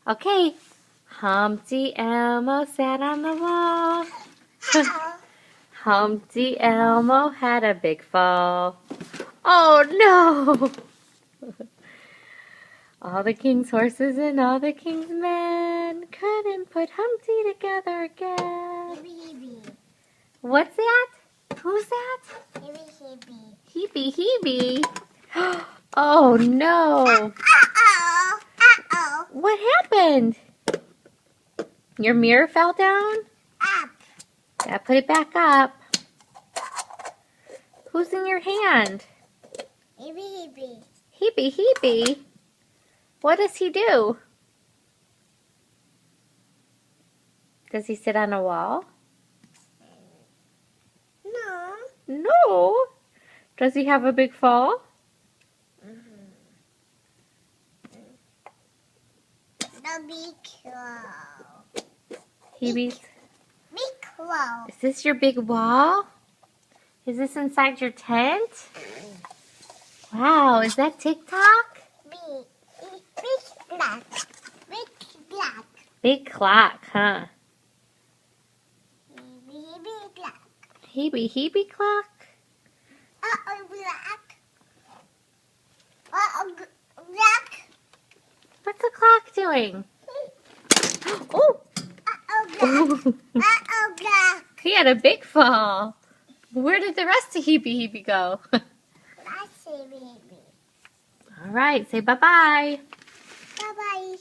Okay. Humpty Elmo sat on the wall. Humpty Elmo had a big fall. Oh no! All the king's horses and all the king's men couldn't put Humpty together again. Hebe. What's that? Who's that? Hebe. Hebe, Hebe. Oh no! Uh-oh. Uh-oh. What happened? Your mirror fell down? Up. Yeah, put it back up. Who's in your hand? Hebe. Hebe, Hebe. What does he do? Does he sit on a wall? No. No. Does he have a big fall? The big crow. Hebe's. Big crow. Is this your big wall? Is this inside your tent? Wow, is that TikTok? Big black. Big black. Big clock, huh? Hebe black. Hebe, Hebe clock? Uh-oh, black. Uh-oh, black. What's the clock doing? Oh! Uh-oh, black. Uh-oh, black. He had a big fall. Where did the rest of Hebe Hebe go? That's Hebe. All right, say bye-bye. Bye-bye.